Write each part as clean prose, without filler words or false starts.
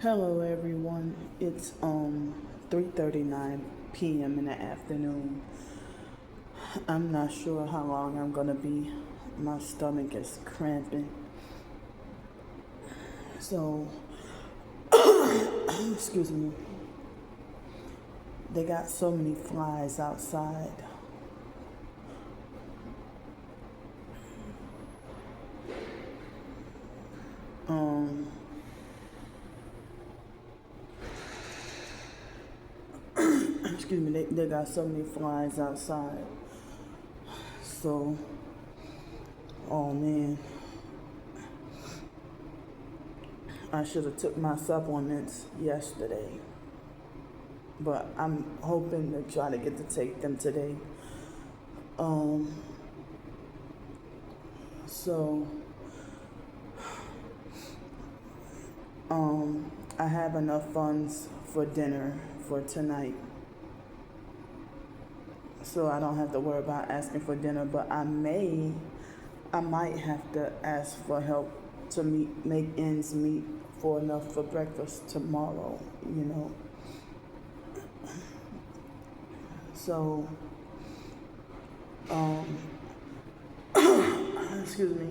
Hello everyone. It's 3:39 p.m. in the afternoon. I'm not sure how long I'm gonna be. My stomach is cramping. So excuse me. They got so many flies outside. Excuse me, they got so many flies outside. So, oh man, I should have took my supplements yesterday, but I'm hoping to try to get to take them today. So, I have enough funds for dinner for tonight, so I don't have to worry about asking for dinner, but I might have to ask for help to make ends meet for enough for breakfast tomorrow, So, excuse me.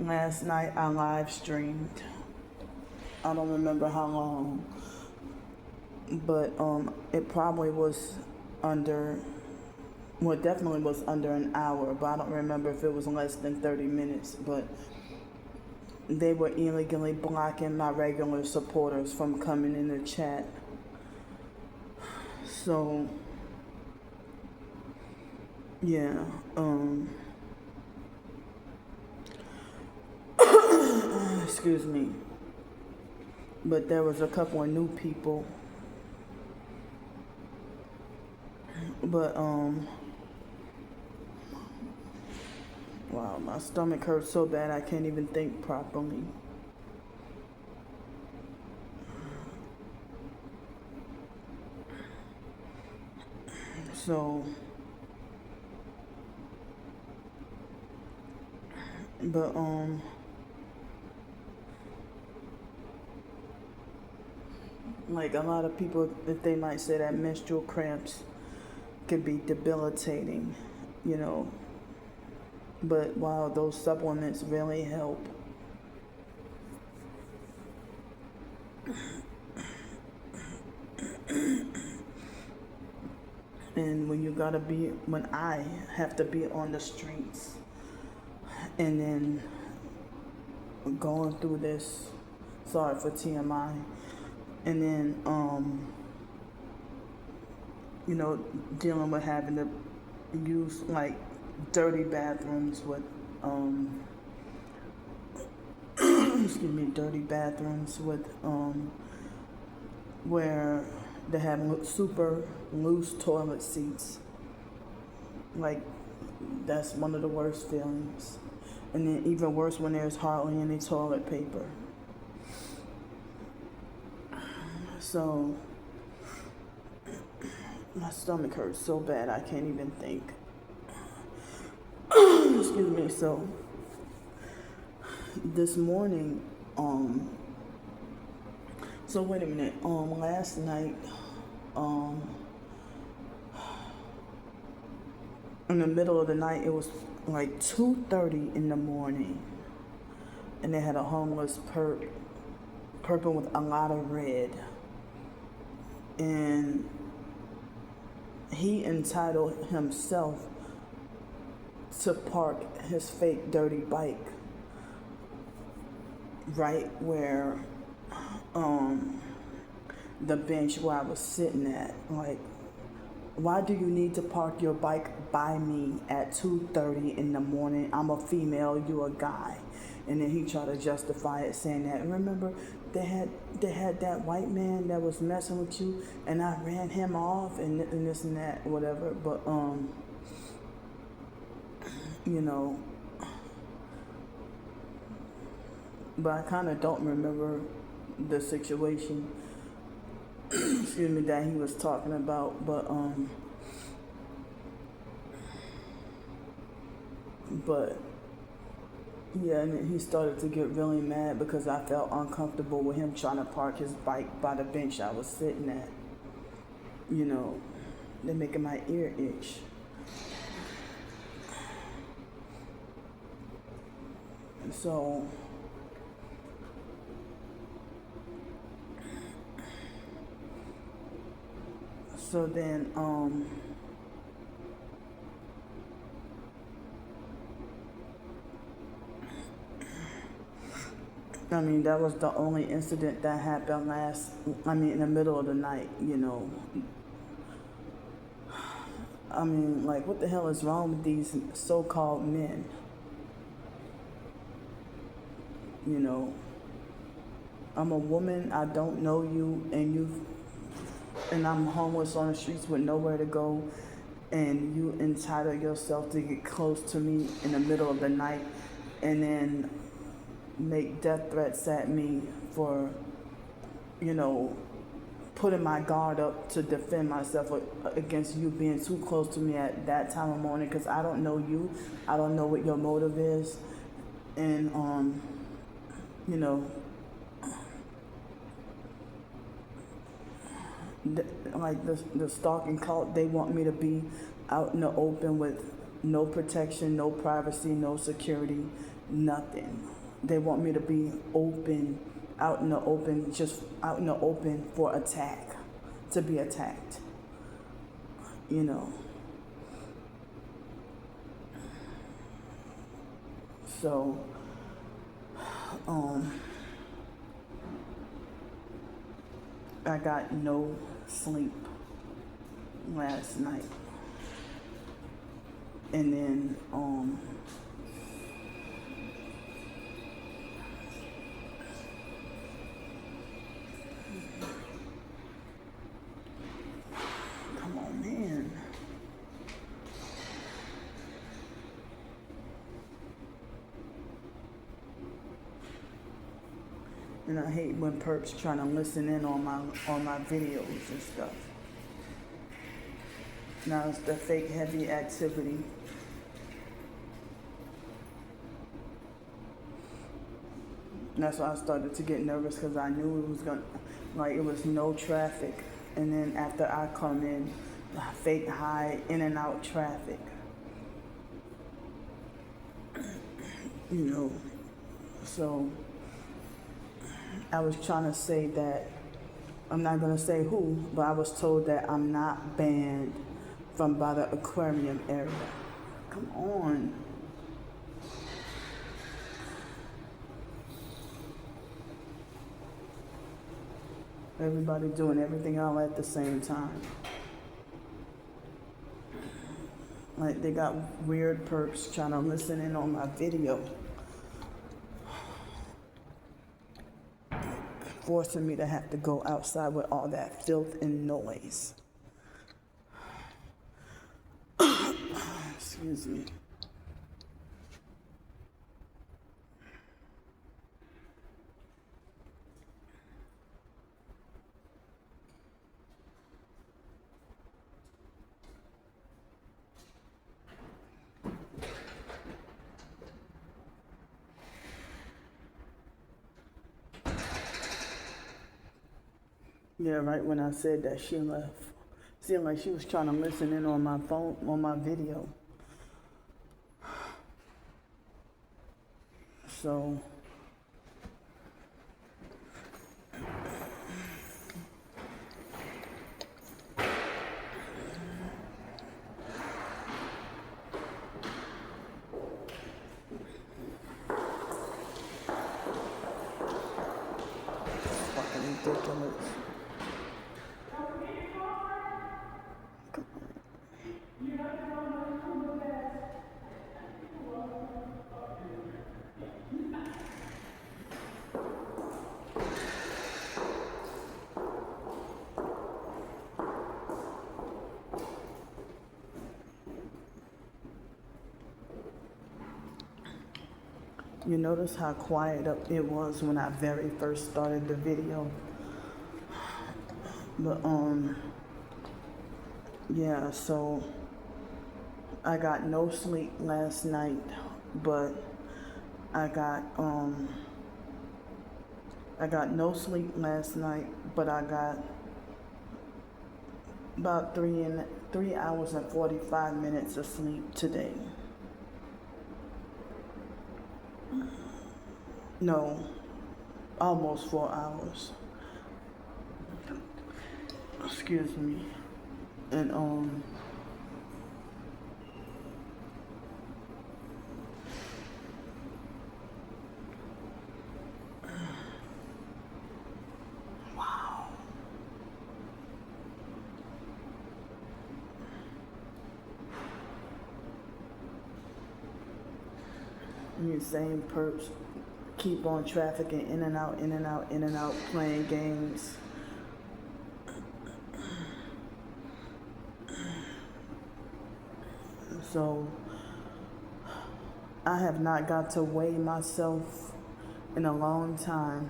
Last night I live streamed. I don't remember how long, but it probably was it definitely was under an hour, but I don't remember if it was less than 30 minutes, but they were illegally blocking my regular supporters from coming in the chat. So, yeah, excuse me, but there was a couple of new people, but, wow, my stomach hurts so bad I can't even think properly. So, but, like a lot of people, if they might say that menstrual cramps could be debilitating, but wow, those supplements really help. And when I have to be on the streets and then going through this, sorry for TMI, and then, dealing with having to use like dirty bathrooms with, dirty bathrooms with, where they have super loose toilet seats. Like, that's one of the worst feelings. And then even worse when there's hardly any toilet paper. So, my stomach hurts so bad I can't even think. Excuse me. So, this morning, so wait a minute. Last night, in the middle of the night, it was like 2:30 in the morning, and they had a homeless purple with a lot of red, and he entitled himself to park his fake dirty bike right where the bench where I was sitting at. Like, why do you need to park your bike by me at 2:30 in the morning? I'm a female, you a guy. And then he tried to justify it, saying that, remember, they had that white man that was messing with you, and I ran him off, and this and that, whatever. But but I kind of don't remember the situation. Excuse me, that he was talking about, but Yeah, and then he started to get really mad because I felt uncomfortable with him trying to park his bike by the bench I was sitting at. You know, they're making my ear itch. So then I mean, that was the only incident that happened in the middle of the night, you know. I mean, like, what the hell is wrong with these so-called men? You know, I'm a woman, I don't know you, and I'm homeless on the streets with nowhere to go, and you entitle yourself to get close to me in the middle of the night, and then make death threats at me for, you know, putting my guard up to defend myself against you being too close to me at that time of morning, because I don't know you, I don't know what your motive is, and you know, like the stalking cult, they want me to be out in the open with no protection, no privacy, no security, nothing. They want me to be open, out in the open, just out in the open for attack, to be attacked, you know. So, I got no sleep last night. And then, come on, man. And I hate when perps trying to listen in on my videos and stuff. Now it's the fake heavy activity. And that's why I started to get nervous, because I knew it was no traffic. And then after I come in, fake high in and out traffic. You know, so I was trying to say that, I'm not going to say who, but I was told that I'm not banned from by the aquarium area. Come on. Everybody doing everything all at the same time. Like, they got weird perps trying to listen in on my video, forcing me to have to go outside with all that filth and noise. Excuse me. Yeah, right when I said that, she left. Seemed like she was trying to listen in on my phone, on my video. So, fucking ridiculous. You notice how quiet it was when I very first started the video. But yeah, so I got no sleep last night, but I got I got no sleep last night, but I got about 3 hours and 45 minutes of sleep today. No, almost 4 hours. Excuse me. And wow. These same perps keep on trafficking in and out, in and out, in and out, playing games. So I have not got to weigh myself in a long time.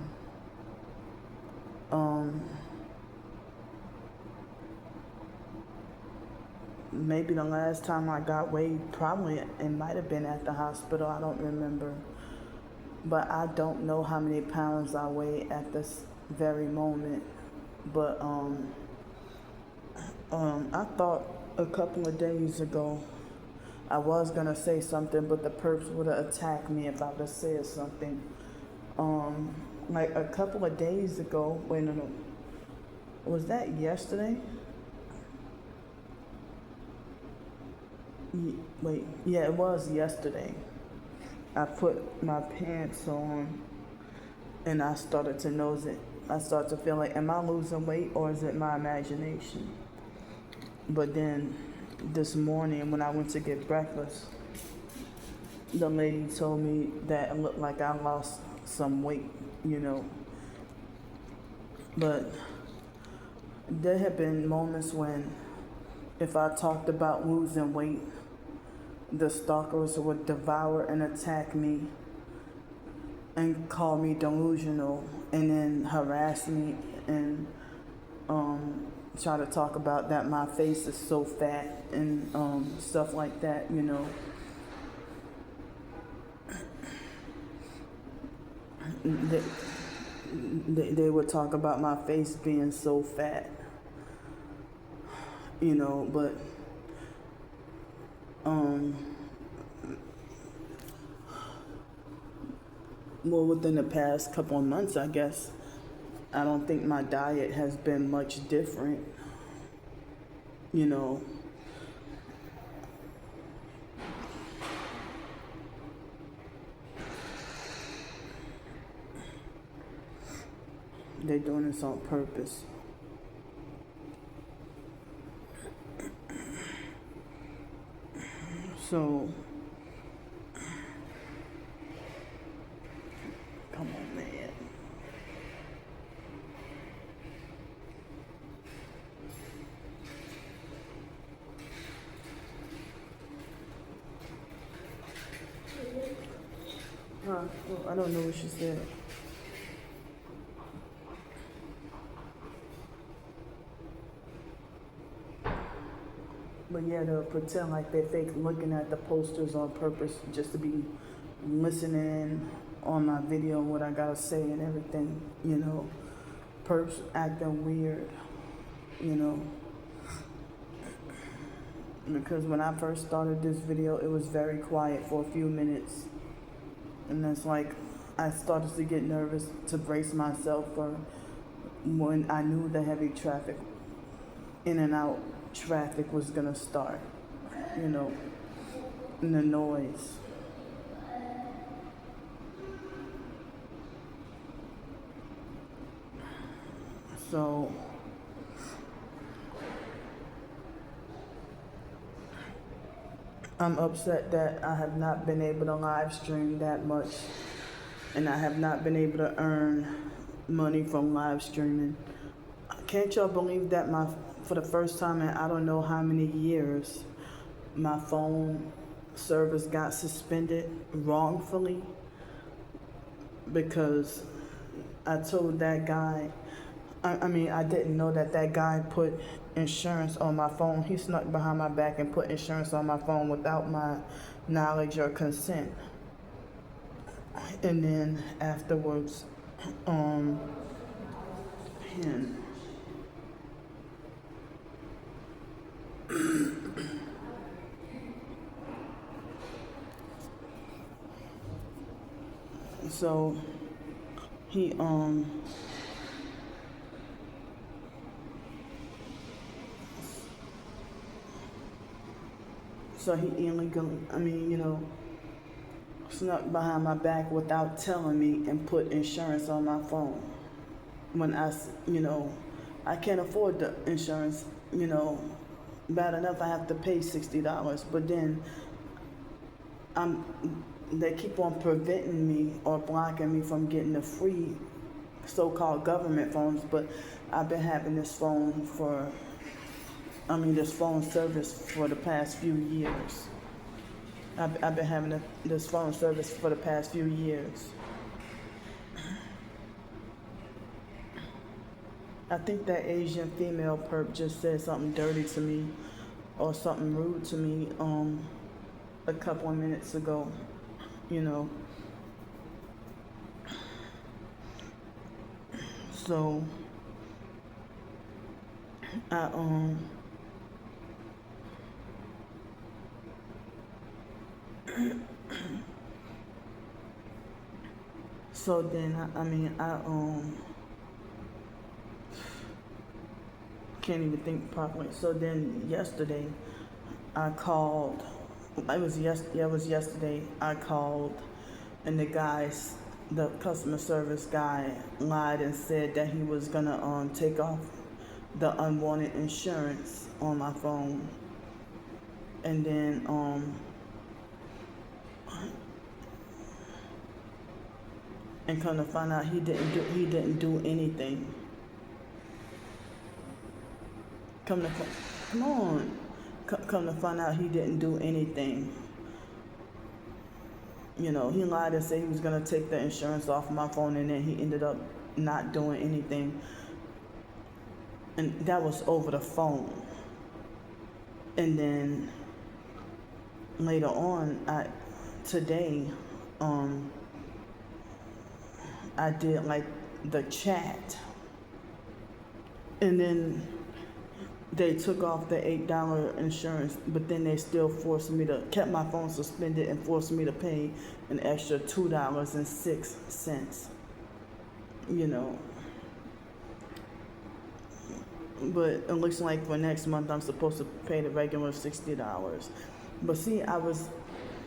Maybe the last time I got weighed, probably it might have been at the hospital. I don't remember. But I don't know how many pounds I weigh at this very moment. But I thought a couple of days ago I was gonna say something, but the perps would have attacked me if I would have said something. Like a couple of days ago, wait, no, was that yesterday? Wait, yeah, it was yesterday. I put my pants on and I started to nose it. I started to feel like, am I losing weight or is it my imagination? But then this morning when I went to get breakfast, the lady told me that it looked like I lost some weight, you know. But there have been moments when if I talked about losing weight, the stalkers would devour and attack me and call me delusional and then harass me and try to talk about that my face is so fat and stuff like that, you know. They would talk about my face being so fat, you know, but well, within the past couple of months, I guess, I don't think my diet has been much different, you know. They're doing this on purpose. So, come on, man. Well, I don't know what she said. But yeah, they'll pretend like they're fake looking at the posters on purpose just to be listening on my video, what I gotta say and everything, you know. Perps acting weird, you know. Because when I first started this video, it was very quiet for a few minutes. And it's like, I started to get nervous to brace myself for when I knew the heavy traffic, in and out traffic was gonna start, you know, and the noise. So I'm upset that I have not been able to live stream that much, and I have not been able to earn money from live streaming. Can't y'all believe that for the first time in I don't know how many years, my phone service got suspended wrongfully because I told that guy, I didn't know that guy put insurance on my phone. He snuck behind my back and put insurance on my phone without my knowledge or consent. And then afterwards, um, and so he so he illegally, snuck behind my back without telling me and put insurance on my phone. When I can't afford the insurance, bad enough I have to pay $60, but then I'm they keep on preventing me or blocking me from getting the free so-called government phones. But I've been having this phone service for the past few years. I've been having this phone service for the past few years. I think that Asian female perp just said something dirty to me or something rude to me a couple of minutes ago, So I so then I can't even think properly. So then yesterday I called. It was yesterday. I called, and the customer service guy lied and said that he was gonna take off the unwanted insurance on my phone, and then and come to find out he didn't do anything. Come to find out he didn't do anything. He lied and said he was gonna take the insurance off my phone, and then he ended up not doing anything. And that was over the phone. And then later on, today, I did like the chat, and then they took off the $8 insurance, but then they still kept my phone suspended and forced me to pay an extra $2.06. But it looks like for next month I'm supposed to pay the regular $60. But see,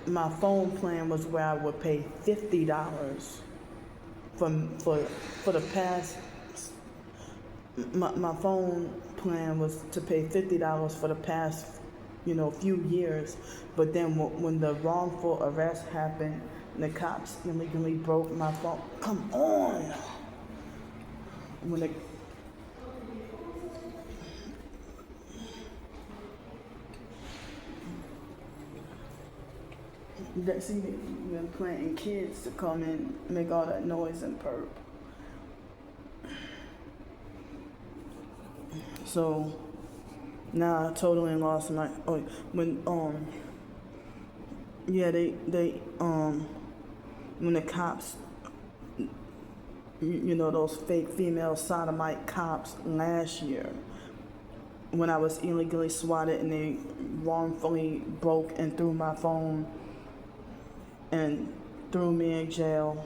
my phone plan was where I would pay $50 for the past. My phone plan was to pay $50 for the past, few years. But then when the wrongful arrest happened, the cops illegally broke my phone. Come on. They've been planting kids to come and make all that noise and perp. So now I totally lost my when when the cops, those fake female sodomite cops last year, when I was illegally swatted and they wrongfully broke and threw my phone and threw me in jail,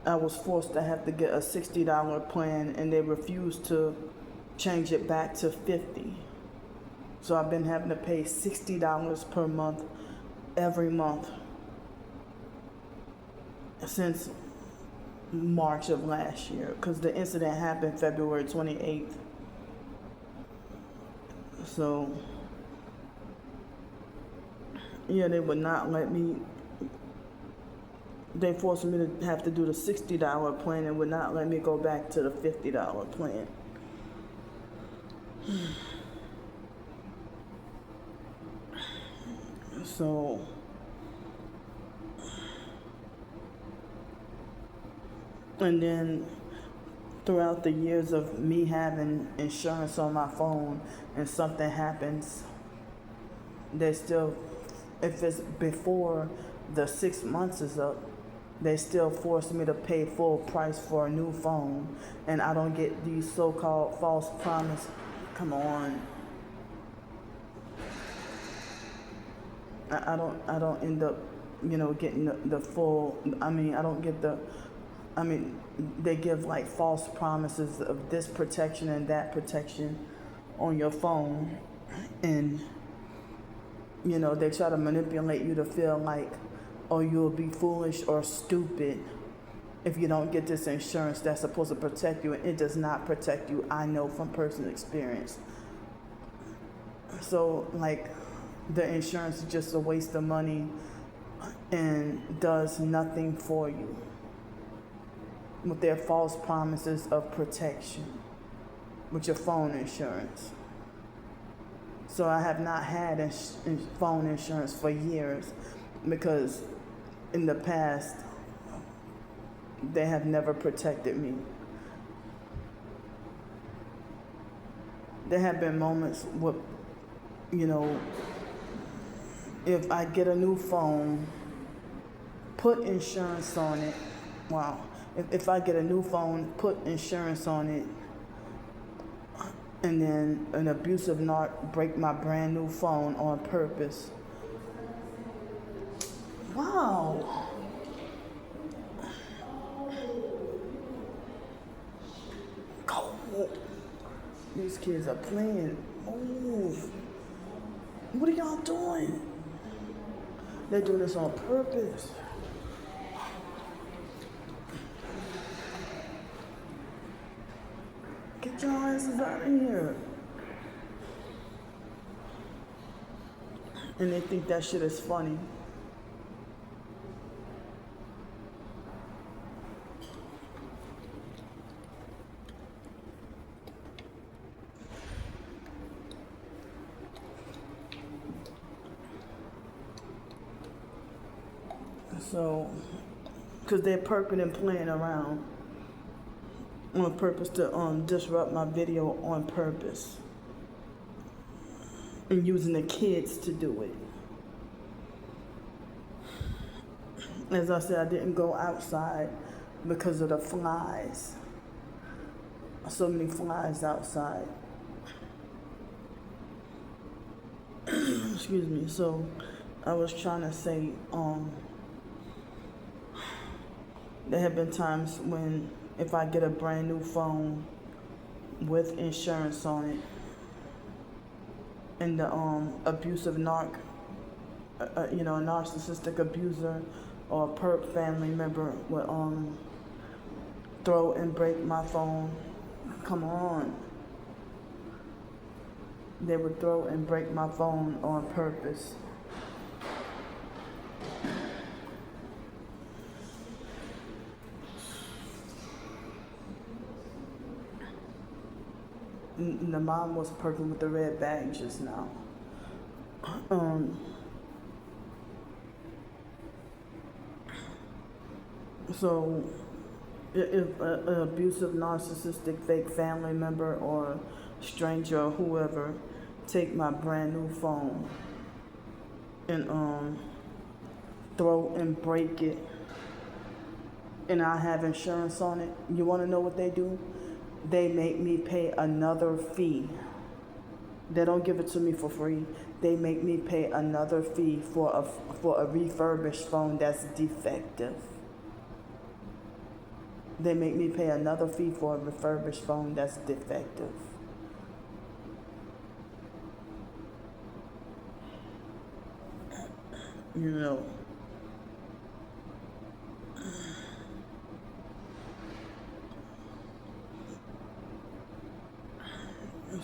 I was forced to have to get a $60 plan, and they refused to change it back to $50. So I've been having to pay $60 per month every month since March of last year, because the incident happened February 28th. So yeah, they would not let me. They forced me to have to do the $60 plan and would not let me go back to the $50 plan. So and then throughout the years of me having insurance on my phone and something happens, they still if it's before the 6 months is up, they still force me to pay full price for a new phone, and I don't get these so-called false promises. Come on. I don't end up, getting the full, I don't get they give like false promises of this protection and that protection on your phone, and they try to manipulate you to feel like, oh, you'll be foolish or stupid if you don't get this insurance that's supposed to protect you, and it does not protect you. I know from personal experience. So like, the insurance is just a waste of money and does nothing for you with their false promises of protection with your phone insurance. So I have not had phone insurance for years because in the past they have never protected me. There have been moments where, if I get a new phone, put insurance on it. Wow. If I get a new phone, put insurance on it, and then an abusive narc break my brand new phone on purpose. Wow. Go. These kids are playing. Move. What are y'all doing? They're doing this on purpose. Get your asses out of here. And they think that shit is funny. So, because they're perking and playing around on purpose to disrupt my video on purpose, and using the kids to do it. As I said, I didn't go outside because of the flies. So many flies outside. Excuse me. So I was trying to say, there have been times when if I get a brand new phone with insurance on it, and the abusive narc, a narcissistic abuser or a perp family member would throw and break my phone. Come on. They would throw and break my phone on purpose. The mom was perking with the red bag just now. So if an abusive, narcissistic, fake family member or stranger or whoever take my brand new phone and throw and break it, and I have insurance on it, you want to know what they do? They make me pay another fee. They don't give it to me for free. They make me pay another fee for a refurbished phone that's defective. They make me pay another fee for a refurbished phone that's defective.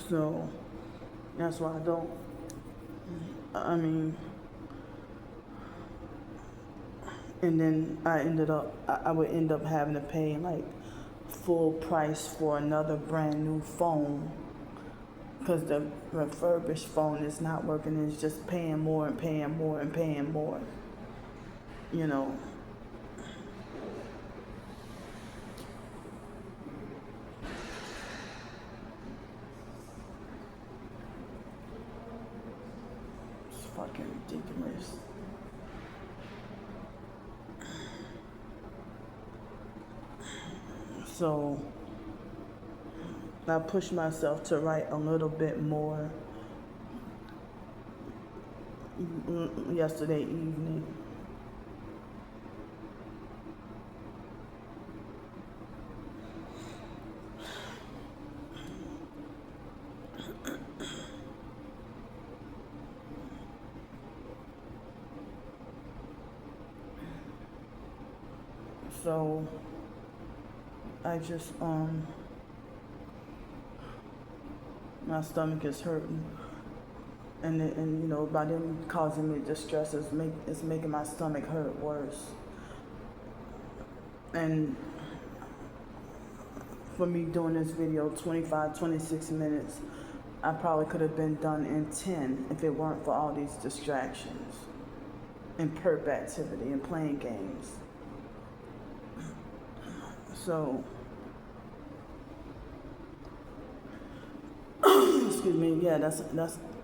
So that's why and then I would end up having to pay like full price for another brand new phone because the refurbished phone is not working. It's just paying more and paying more and paying more. Fucking ridiculous. games. So I pushed myself to write a little bit more yesterday evening. So I just my stomach is hurting, and you know, by them causing me distress it's making my stomach hurt worse. And for me doing this video 26 minutes, I probably could have been done in 10 if it weren't for all these distractions and perp activity and playing games. So, excuse me, yeah, that's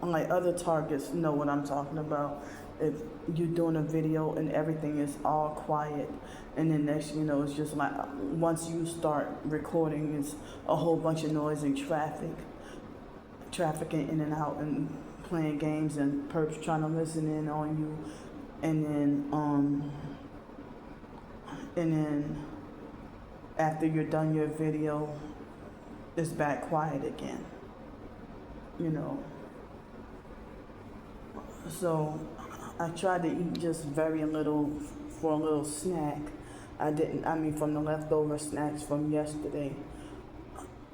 like other targets know what I'm talking about. If you're doing a video and everything is all quiet, and then next you know, it's just like once you start recording, it's a whole bunch of noise and trafficking in and out and playing games and perps trying to listen in on you, and then after you're done your video, it's back quiet again, you know. So I tried to eat just very little for a little snack. From the leftover snacks from yesterday.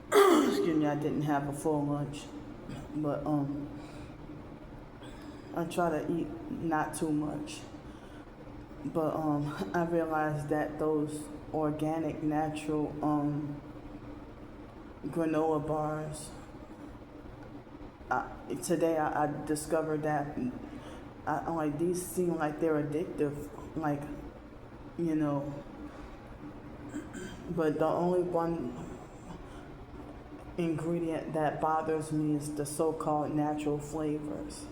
Excuse me, I didn't have a full lunch. But I try to eat not too much. But I realized that those organic, natural granola bars, today I discovered that like these seem like they're addictive, like, you know, but the only one ingredient that bothers me is the so-called natural flavors,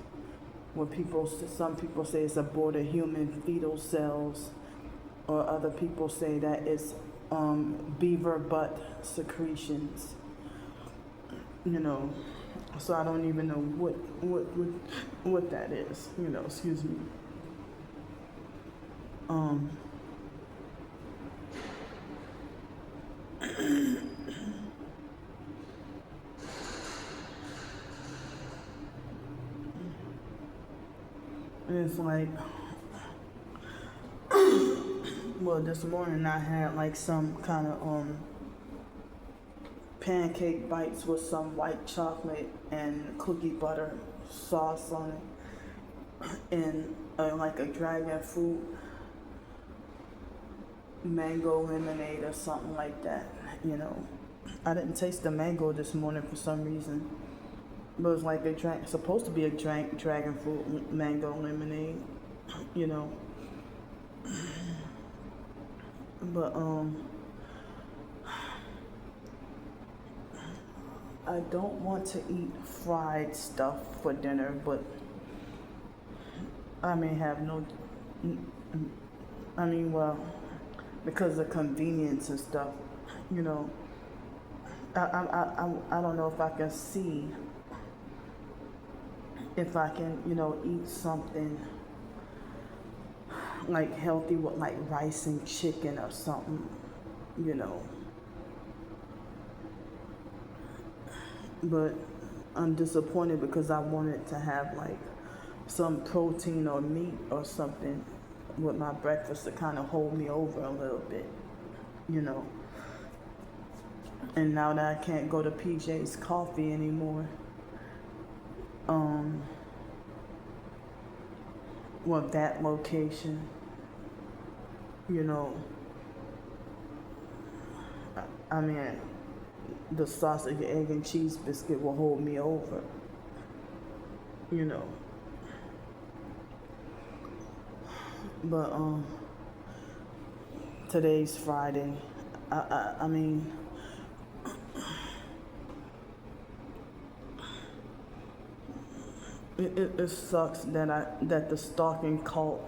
where some people say it's aborted human fetal cells, or other people say that it's beaver butt secretions, you know. So I don't even know what that is, you know. Excuse me. And it's like, well, this morning I had like some kind of pancake bites with some white chocolate and cookie butter sauce on it, and like a dragon fruit mango lemonade or something like that, you know. I didn't taste the mango this morning for some reason, but it was like supposed to be a dragon fruit mango lemonade, you know. But I don't want to eat fried stuff for dinner, but I may have well, because of convenience and stuff, you know. I don't know if I can see if I can, you know, eat something like healthy with like rice and chicken or something, you know. But I'm disappointed because I wanted to have like some protein or meat or something with my breakfast to kind of hold me over a little bit, you know. And now that I can't go to PJ's Coffee anymore, well, that location, you know, I mean, the sausage, egg, and cheese biscuit will hold me over, you know. But today's Friday. I mean, It sucks that the stalking cult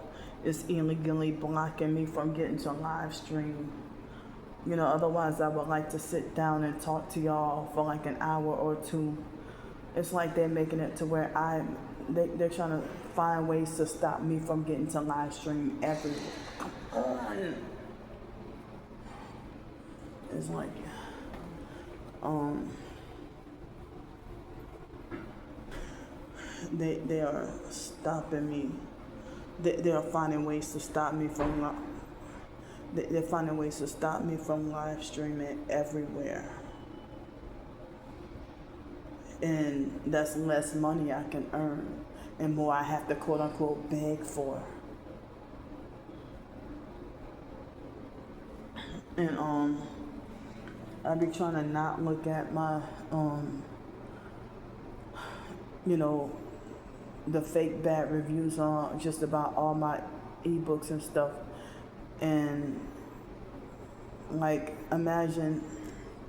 is illegally blocking me from getting to live stream. Otherwise I would like to sit down and talk to y'all for like an hour or two. It's like they're making it to where they're trying to find ways to stop me from getting to live stream everywhere. Come on. It's like, they are stopping me. They are finding ways to stop me from. They're finding ways to stop me from live streaming everywhere. And that's less money I can earn and more I have to quote unquote beg for. And I be trying to not look at my the fake bad reviews on just about all my ebooks and stuff. And like imagine,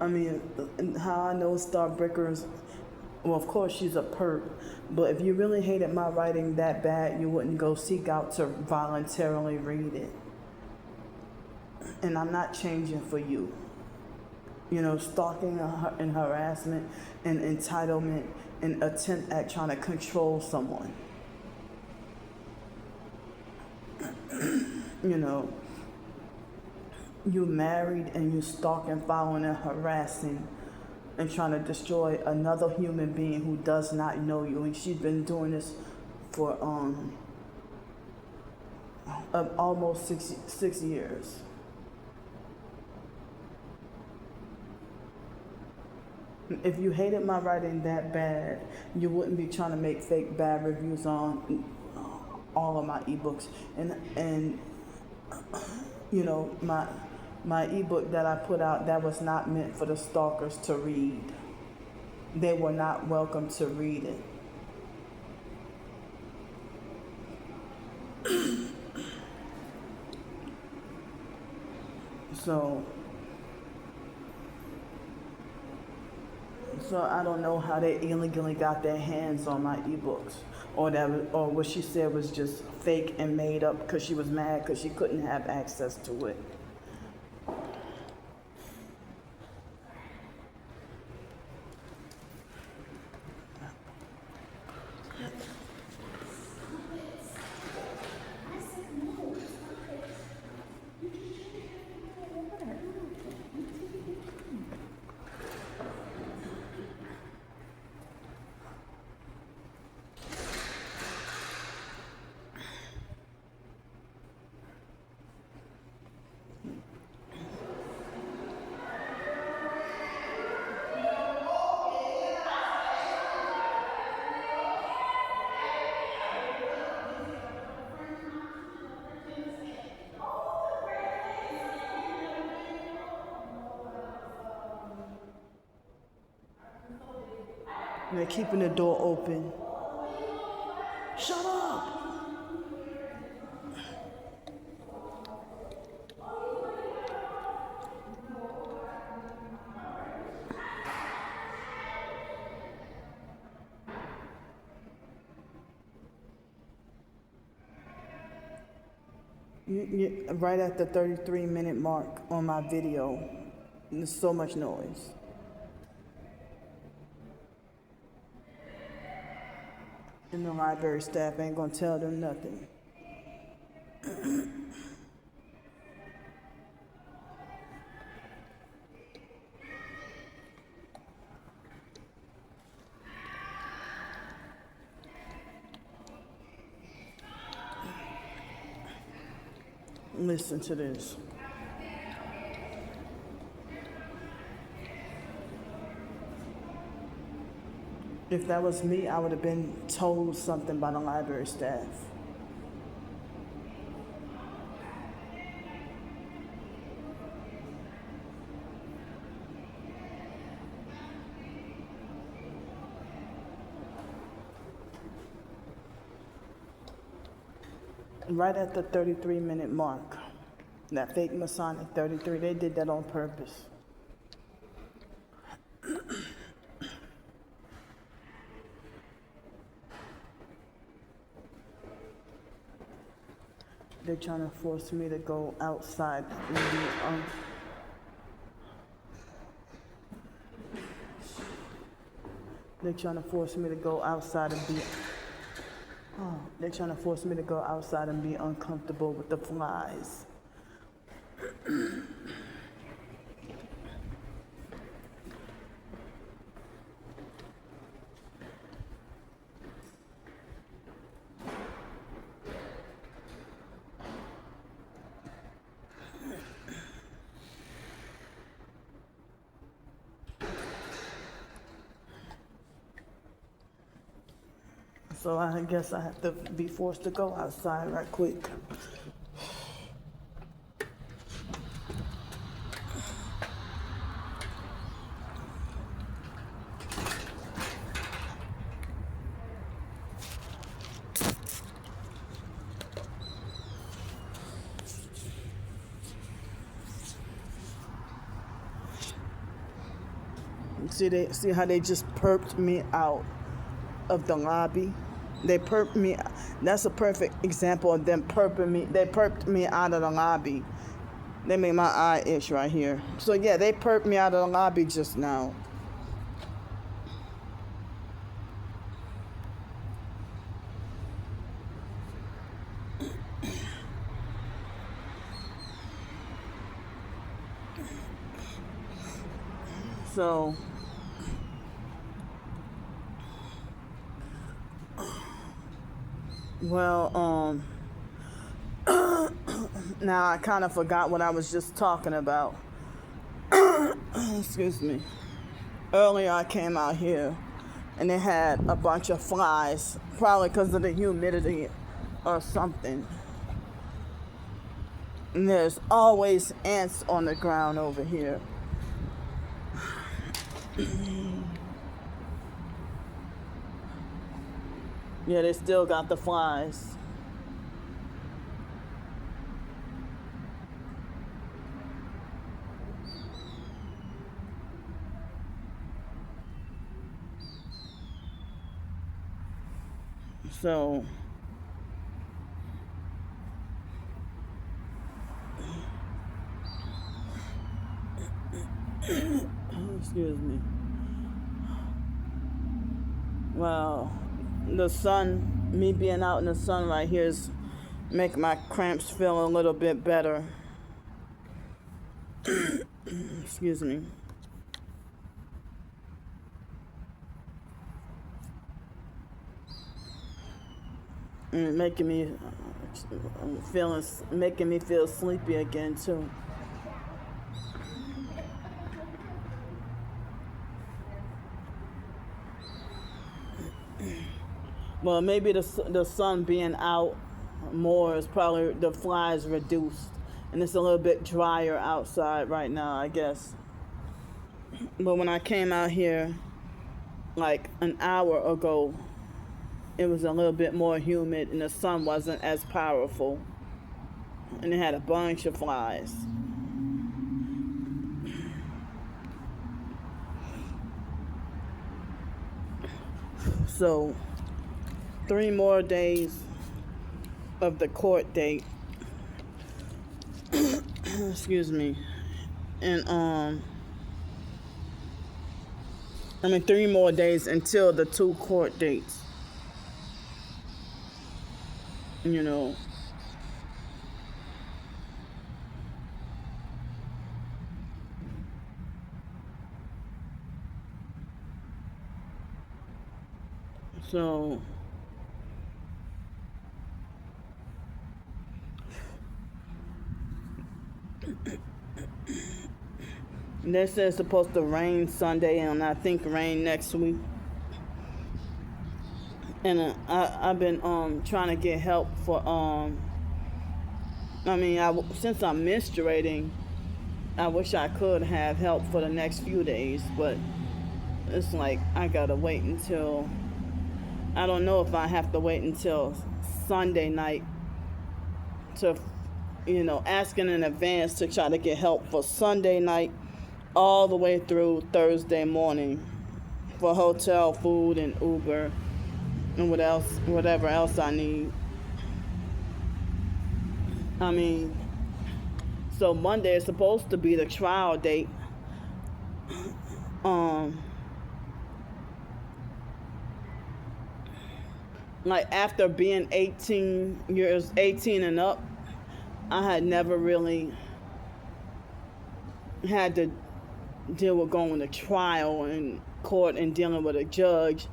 how I know Starbreakers. Well, of course she's a perp, but if you really hated my writing that bad, you wouldn't go seek out to voluntarily read it. And I'm not changing for you. Stalking and harassment and entitlement and attempt at trying to control someone. You married and you stalking, following, and harassing and trying to destroy another human being who does not know you. And she's been doing this for almost 6 years. If you hated my writing that bad, you wouldn't be trying to make fake bad reviews on all of my ebooks. And my ebook that I put out, that was not meant for the stalkers to read. They were not welcome to read it. So I don't know how they illegally got their hands on my ebooks, or what she said was just fake and made up because she was mad because she couldn't have access to it. They're keeping the door open. Shut up! Right at the 33-minute mark on my video, there's so much noise. And the library staff ain't gonna tell them nothing. Listen to this. If that was me, I would have been told something by the library staff. Right at the 33-minute mark, that fake Masonic 33, they did that on purpose. They're trying to force me to go outside and be they're trying to force me to go outside and be they're trying to force me to go outside and be uncomfortable with the flies. So I guess I have to be forced to go outside right quick. See how they just perped me out of the lobby? They perped me. That's a perfect example of them perping me. They perped me out of the lobby. They made my eye itch right here. So yeah, they perped me out of the lobby just now. So well, now I kind of forgot what I was just talking about. Excuse me. Earlier I came out here and it had a bunch of flies, probably because of the humidity or something. And there's always ants on the ground over here. Yeah, they still got the flies. So excuse me. Well, the sun, me being out in the sun right here is making my cramps feel a little bit better. Excuse me. And making me feel sleepy again too. Well, maybe the sun being out more is probably the flies reduced, and it's a little bit drier outside right now, I guess. But when I came out here like an hour ago, it was a little bit more humid and the sun wasn't as powerful, and it had a bunch of flies. So 3 more days of the court date. Excuse me. And 3 more days until the 2 court dates. You know. So they said it's supposed to rain Sunday, and I think rain next week. And I've been trying to get help for since I'm menstruating, I wish I could have help for the next few days, but it's like I gotta wait until, I don't know if I have to wait until Sunday night to, asking in advance to try to get help for Sunday night all the way through Thursday morning for hotel, food, and Uber, and whatever else I need. I mean, so Monday is supposed to be the trial date. Like after being 18 and up, I had never really had to deal with going to trial and court and dealing with a judge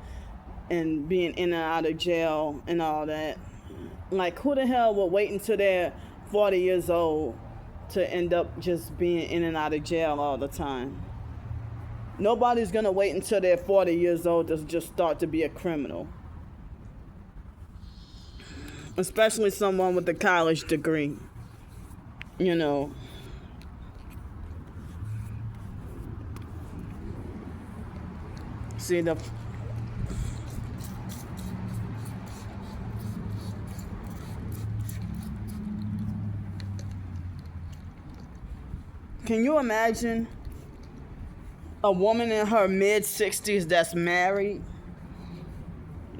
and being in and out of jail and all that. Like, who the hell would wait until they're 40 years old to end up just being in and out of jail all the time? Nobody's gonna wait until they're 40 years old to just start to be a criminal. Especially someone with a college degree, you know. See the Can you imagine a woman in her mid-60s that's married,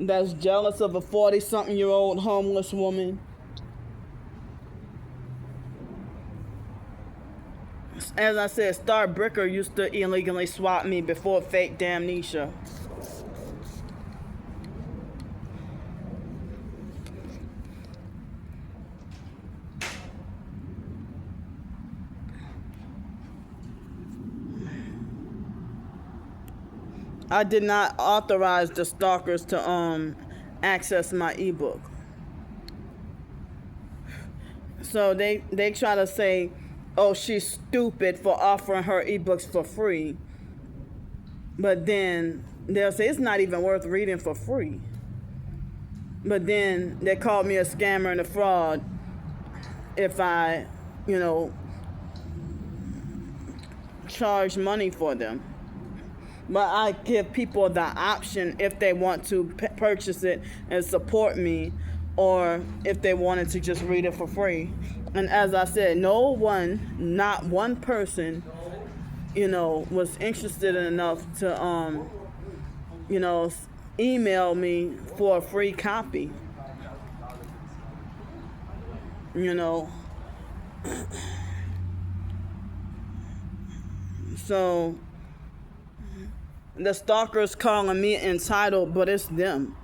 that's jealous of a 40-something-year-old homeless woman? As I said, Star Bricker used to illegally swap me before fake damnesia. I did not authorize the stalkers to access my ebook. So they try to say, oh, she's stupid for offering her ebooks for free. But then they'll say it's not even worth reading for free. But then they call me a scammer and a fraud if I, charge money for them. But I give people the option if they want to purchase it and support me, or if they wanted to just read it for free. And as I said, no one, not one person, was interested enough to, email me for a free copy. So the stalkers calling me entitled, but it's them.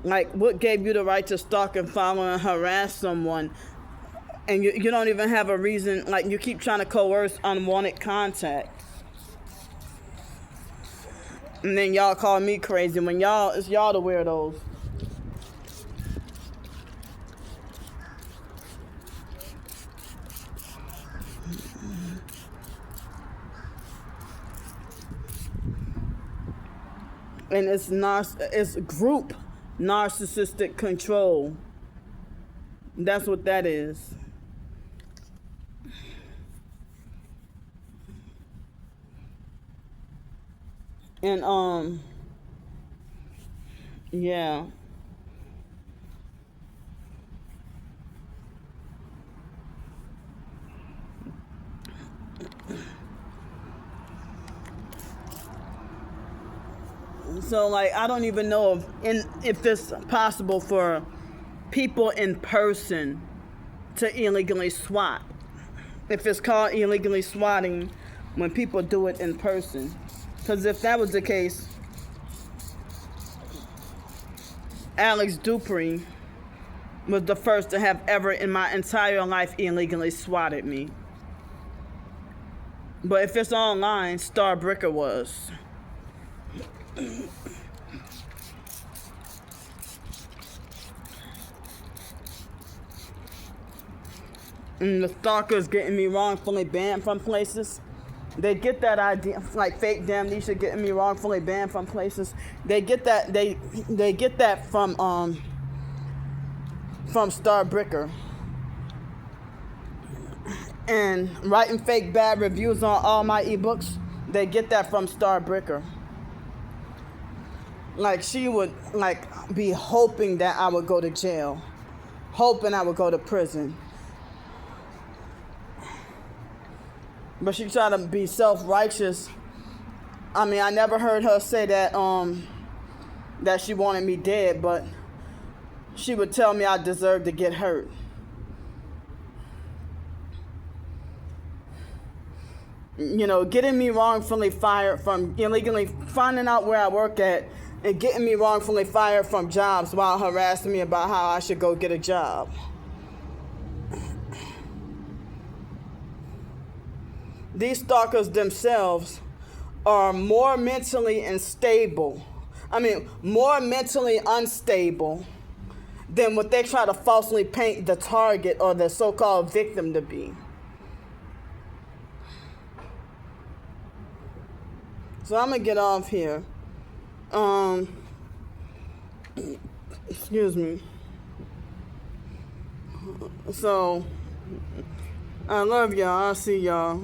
Like, what gave you the right to stalk and follow and harass someone? And you don't even have a reason. Like, you keep trying to coerce unwanted contact. And then y'all call me crazy when it's y'all the weirdos. And it's group narcissistic control. That's what that is. And yeah. So, like, I don't even know if it's possible for people in person to illegally swat. If it's called illegally swatting when people do it in person. Because if that was the case, Alex Dupree was the first to have ever in my entire life illegally swatted me. But if it's online, Star Bricker was. And the stalkers getting me wrongfully banned from places. They get that idea, like fake damnesia getting me wrongfully banned from places. They get that they get that from Star Bricker. And writing fake bad reviews on all my ebooks, they get that from Star Bricker. Like, she would be hoping that I would go to jail, hoping I would go to prison. But she tried to be self-righteous. I mean, I never heard her say that that she wanted me dead, but she would tell me I deserved to get hurt. getting me wrongfully fired from illegally finding out where I work at and getting me wrongfully fired from jobs while harassing me about how I should go get a job. These stalkers themselves are more mentally unstable than what they try to falsely paint the target or the so-called victim to be. So I'm going to get off here. Excuse me. So, I love y'all. I'll see y'all.